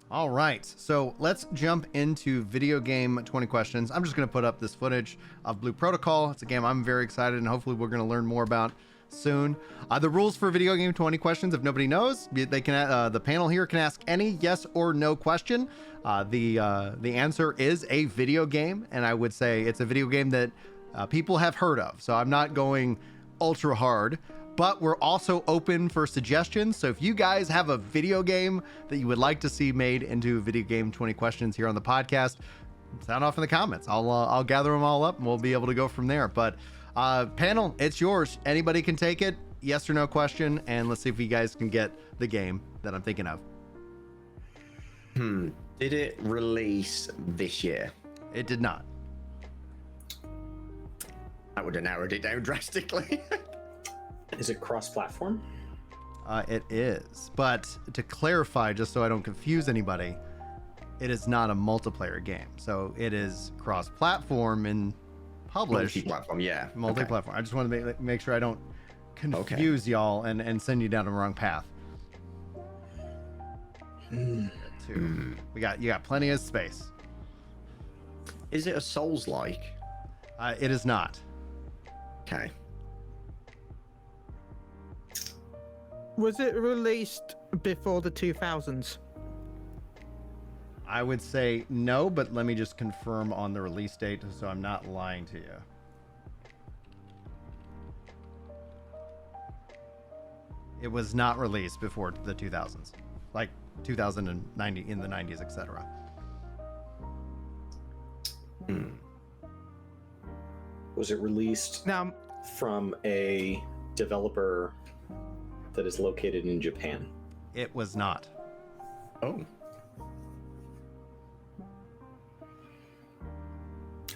All right, so let's jump into video game 20 questions. I'm just going to put up this footage of Blue Protocol. It's a game I'm very excited and hopefully we're going to learn more about soon. The rules for video game 20 questions, if nobody knows, they can the panel here can ask any yes or no question. The answer is a video game, and I would say it's a video game that people have heard of. So I'm not going ultra hard. But we're also open for suggestions. So if you guys have a video game that you would like to see made into video game 20 questions here on the podcast, sound off in the comments. I'll gather them all up and we'll be able to go from there. But panel, it's yours. Anybody can take it. Yes or no question. And let's see if you guys can get the game that I'm thinking of. Did it release this year? It did not. That would have narrowed it down drastically. Is it cross-platform? It is. But to clarify, just so I don't confuse anybody, it is not a multiplayer game. So it is cross-platform and published. Multi-platform, yeah. Multi-platform. I just want to make sure I don't confuse y'all and send you down the wrong path. Two. You got plenty of space. Is it a Souls-like? It is not. Okay. Was it released before the 2000s? I would say no, but let me just confirm on the release date so I'm not lying to you. It was not released before the 2000s, like 2090 in the 90s, etc. Was it released Now, from a developer that is located in Japan? It was not. Oh.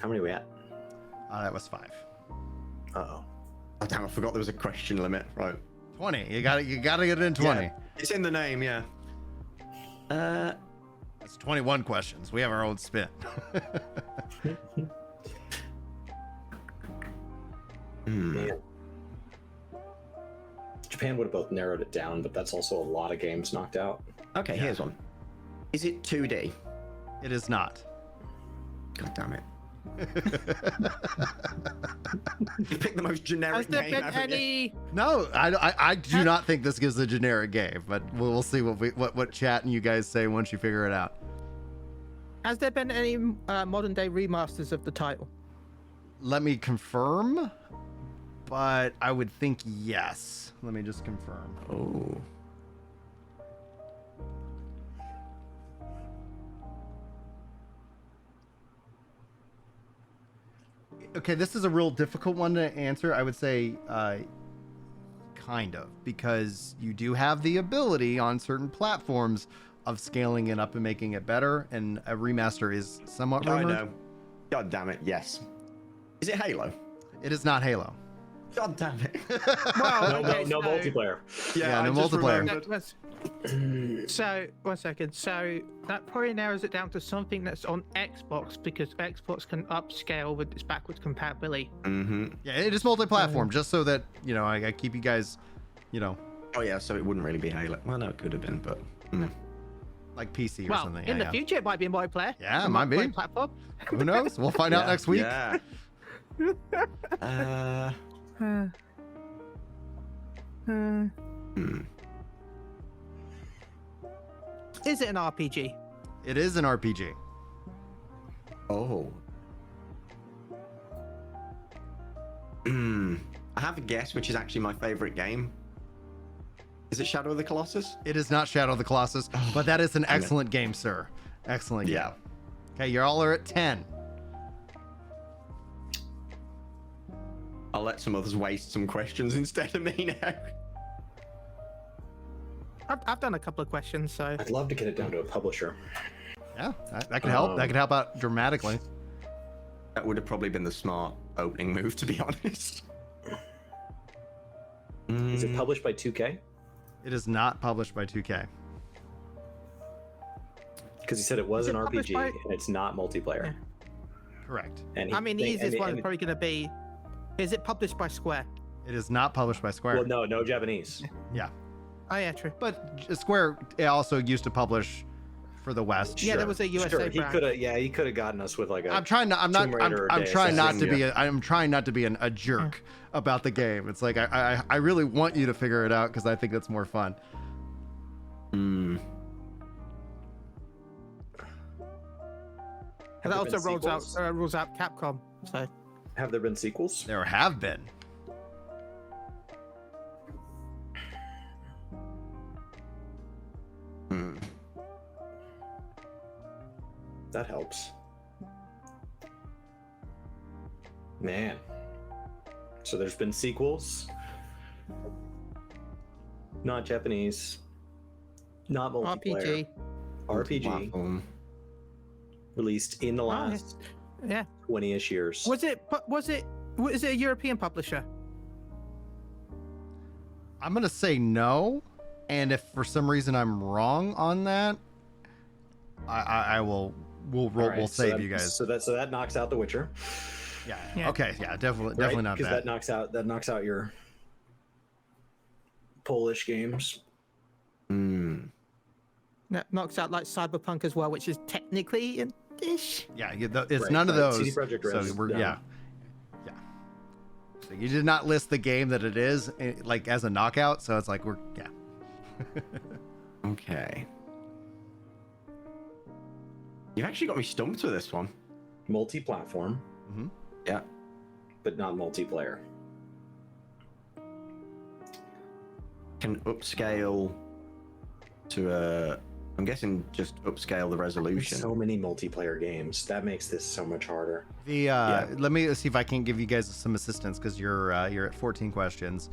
How many are we at? That was 5. Uh-oh. Oh, damn, I forgot there was a question limit. Right. 20. You gotta get it in 20. Yeah, it's in the name, yeah. It's 21 questions. We have our own spin. Man. Japan would have both narrowed it down, but that's also a lot of games knocked out. Okay, here's one. Is it 2D? It is not. God damn it. You picked the most generic has there game been ever. any? No, I do not think this gives a generic game, but we'll see what chat and you guys say once you figure it out. Has there been any modern day remasters of the title? Let me confirm, but I would think yes. Let me just confirm. Oh. Okay, this is a real difficult one to answer. I would say kind of, because you do have the ability on certain platforms of scaling it up and making it better, and a remaster is somewhat I rumored. know. God damn it, yes. Is it Halo? It is not Halo. God damn it. Well, No multiplayer. Yeah, no I just multiplayer. remembered. So, 1 second. So that probably narrows it down to something that's on Xbox, because Xbox can upscale with its backwards compatibility. Mm-hmm. Yeah, it is multi-platform, just so that, I keep you guys, Oh yeah, so it wouldn't really be Halo. Well, no, it could have been, but... like PC or Well, something. in Yeah, the future, it might be a multiplayer. Yeah, it A might be. platform. Who knows? We'll find out next week. Yeah. Is it an RPG? It is an RPG. Oh. I have a guess, which is actually my favorite game. Is it Shadow of the Colossus? It is not Shadow of the Colossus, but that is an Damn it. excellent game, sir. Excellent game. Yeah. Okay, you all are at 10. I'll let some others waste some questions instead of me now. I've done a couple of questions, so I'd love to get it down to a publisher. Yeah, that could help. That could help out dramatically. That would have probably been the smart opening move, to be honest. Is it published by 2K? It is not published by 2K. Because he said it was Is an it published RPG by- and it's not multiplayer. Correct. And I mean, the easiest one is and- probably going to be: is it published by Square? It is not published by Square. Well, no Japanese. Yeah, Oh yeah, true. but Square also used to publish for the West. Yeah, there was a USA Sure, he brand. could have. Yeah, he could have gotten us with like a. I'm trying not. I'm not. Tomb Raider or I'm Deus trying Ex not to be. Machina. I'm trying not to be a jerk about the game. It's like I really want you to figure it out because I think that's more fun. Hmm. And that Have there also been rules sequels? rules out Capcom. So Have there been sequels? There have been. Hmm. That helps. Man. So there's been sequels. Not Japanese. Not multiplayer. RPG. RPG. Platform. Released in the Oh, yeah. last Yeah. 20-ish years. Was it a European publisher? I'm gonna say no, and if for some reason I'm wrong on that, I will we'll All right, we'll so save that- you guys. So that knocks out The Witcher. Yeah. Yeah. Okay. Yeah. Definitely. Right? Definitely not Because that. that knocks out your Polish games. Hmm. That knocks out like Cyberpunk as well, which is technically in ish. Yeah. It's Right, none of right. those. CD Projekt So Red's we're done. yeah. So you did not list the game that it is like as a knockout. So it's like we're yeah. Okay. You've actually got me stumped with this one. Multi-platform, hmm Yeah. but not multiplayer. Can upscale to a. I'm guessing just upscale the There's resolution. so many multiplayer games. That makes this so much harder. The let me see if I can give you guys some assistance because you're at 14 questions.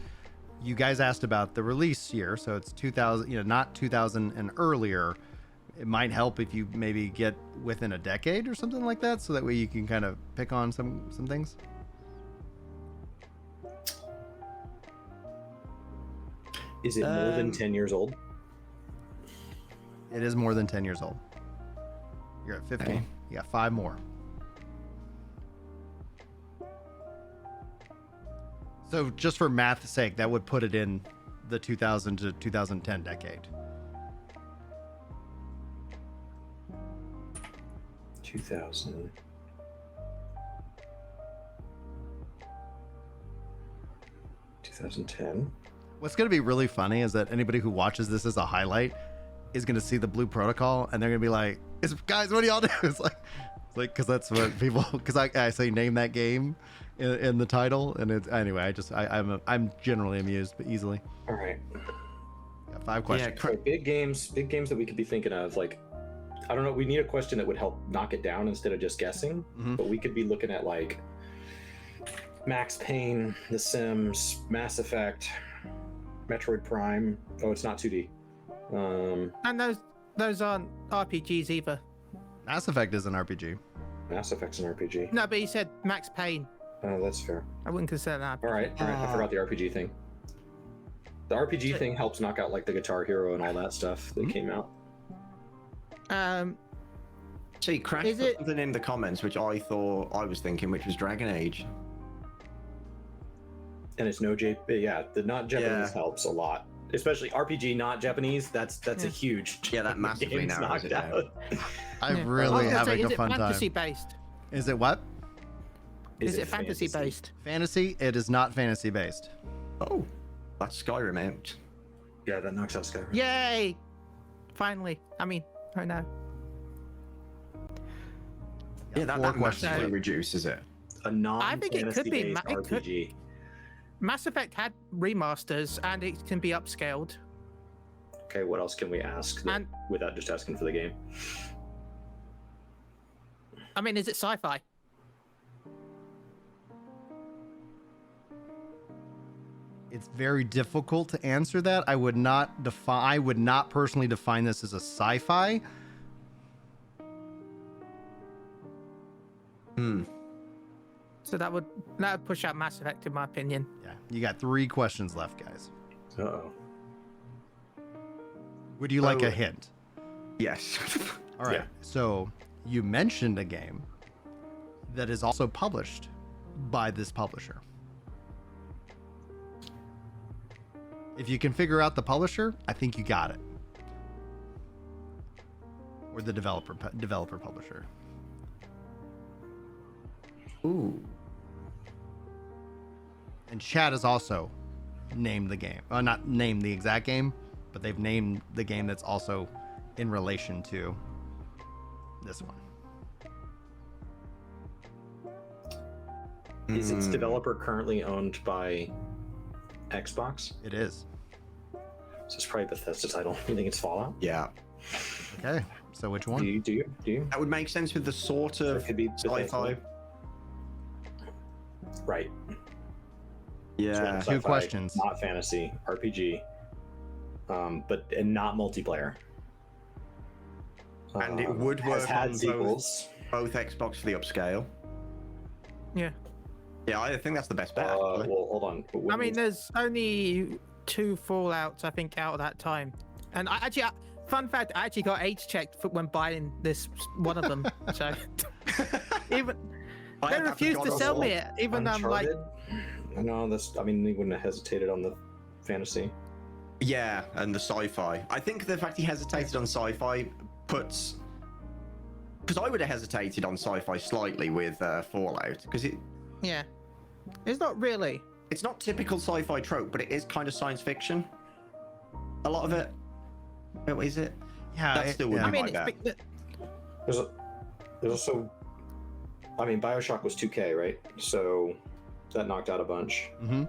You guys asked about the release year, so it's 2000, not 2000 and earlier. It might help if you maybe get within a decade or something like that, so that way you can kind of pick on some things. Is it more than Um, 10 years old? It is more than 10 years old. You're at 15. Okay. You got 5 more. So just for math's sake, that would put it in the 2000 to 2010 decade. 2000. What's going to be really funny is that anybody who watches this as a highlight is going to see the Blue Protocol and they're going to be like, guys, what do y'all do? It's like, because that's what people, because I say name that game in the title. And it's, anyway, I'm generally amused, but easily. All right. Got 5 questions. So big games that we could be thinking of. Like, I don't know. We need a question that would help knock it down instead of just guessing. Mhm. But we could be looking at like Max Payne, The Sims, Mass Effect, Metroid Prime. Oh, it's not 2D. And those aren't RPGs either. Mass Effect is an RPG. Mass Effect's an RPG. No, but he said Max Payne. Oh, that's fair. I wouldn't consider that. All right. I forgot the RPG thing. The RPG thing helps knock out like the Guitar Hero and all that stuff that came out. See, Crash Is put it- something in the comments which I thought I was thinking, which was Dragon Age. And it's no yeah, the not Japanese Yeah. helps a lot. Especially RPG not Japanese, that's a Yeah. huge Yeah, that massively game's narrows it knocked down. out. I'm Yeah. I really was gonna say, having a is fun it fantasy time. based? Is it what? Is it fantasy based? Fantasy? It is not fantasy based. Oh, that's Skyrim out. Yeah, that knocks out Skyrim. Yay! Finally. I mean, right now. Yeah, that 4 massively questions. reduces it. A non I think it could be based it could- RPG. Mass Effect had remasters and it can be upscaled. Okay, what else can we ask that- And- without just asking for the game? I mean, is it sci-fi? It's very difficult to answer that. I would not personally define this as a sci-fi. So that would push out Mass Effect in my opinion. Yeah. You got 3 questions left, guys. Uh-oh. Would you like Oh. a hint? Yes. All right. Yeah. So you mentioned a game that is also published by this publisher. If you can figure out the publisher, I think you got it. or the developer publisher. Ooh. And chat has also named the game. Not named the exact game, but they've named the game that's also in relation to this one. Is its developer currently owned by Xbox? It is. So it's probably Bethesda title. You think it's Fallout? Yeah. Okay. So which Do one? you? Do you? That would make sense with the sort of It could be sci-fi. Bethesda. Right. Yeah. Two Sci-fi, questions. Not fantasy, RPG, and not multiplayer. And it would has work had on sequels. both Xbox for the upscale. Yeah. Yeah, I think that's the best bet. Well, actually. hold on. I mean, there's only 2 Fallouts, I think, out of that time. And I actually, fun fact, I actually got age checked when buying this one of them. So even I they have refused to God of sell War. me it, even though I'm like, Uncharted? No, that's. I mean, he wouldn't have hesitated on the fantasy. Yeah, and the sci-fi. I think the fact he hesitated on sci-fi puts. Because I would have hesitated on sci-fi slightly with Fallout, because yeah, it's not really. it's not typical sci-fi trope, but it is kind of science fiction. A lot of it. Oh, is it? Yeah. That still would I be mean, my bet. There's also. I mean, Bioshock was 2K, right? So that knocked out a bunch. Mm-hmm.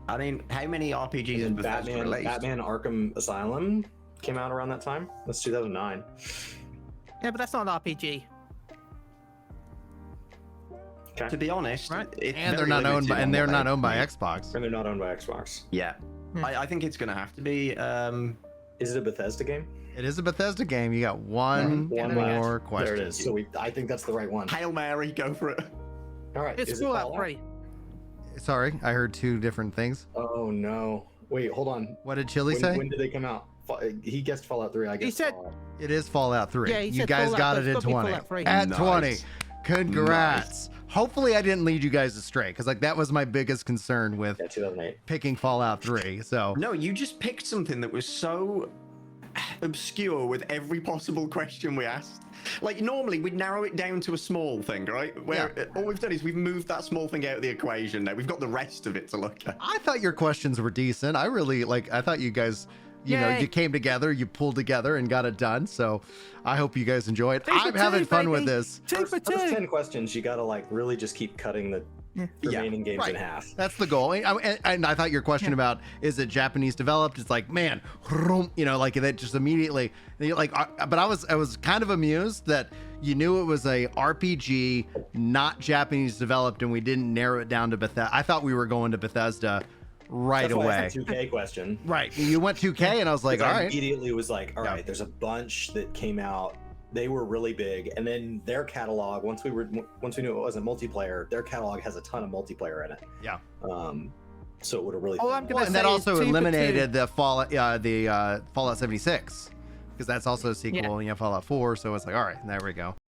I mean, how many RPGs has And Bethesda released? Batman Arkham Asylum came out around that time. That's 2009. Yeah, but that's not an RPG. To be honest, Right. it's And they're very not owned limited by, on and they're what not they owned by make. Xbox. And they're not owned by Xbox. Yeah, Hmm. I think it's gonna have to be. Is it a Bethesda game? It is a Bethesda game. You got one One more left. question. There it is. So I think that's the right one. Hail Mary, go for it. All right. It's is it Fallout 3. Sorry, I heard two different things. Oh no! Wait, hold on. What did Chili say? When did they come out? He guessed Fallout 3. I guessed. said- Fallout. It is Fallout 3. Yeah, he you said guys Fallout, got but it it's at gotta be 20. Fallout 3. At Nice. 20. Congrats. Hopefully I didn't lead you guys astray, because like that was my biggest concern with Yeah, 2008. picking Fallout 3. So No, you just picked something that was so obscure with every possible question we asked. Like normally we'd narrow it down to a small thing, right? Where all we've done is we've moved that small thing out of the equation. Now we've got the rest of it to look at. I thought your questions were decent. I really I thought you guys, you know, Yay. you came together, you pulled together and got it done. So I hope you guys enjoy it. 3 for I'm having 2, fun with baby. this. 2 for First 2. 10 questions, you gotta like really just keep cutting the remaining games in half. That's the goal. And I thought your question about is it Japanese developed? It's like, man, you know, like that just immediately. Like, but I was kind of amused that you knew it was a RPG, not Japanese developed, and we didn't narrow it down to Bethesda. I thought we were going to Bethesda right That's why I away. asked the 2K question. Right. You went 2K, and I was like, all I right. immediately was like, all Yeah. right, there's a bunch that came out. They were really big, and then their catalog. Once we knew it wasn't multiplayer, their catalog has a ton of multiplayer in it. Yeah. So it would have really. All I'm thin gonna Well, and that say is also 2 for 2. eliminated the Fallout 76, because that's also a sequel. And you have Fallout 4, so it's like, all right, there we go.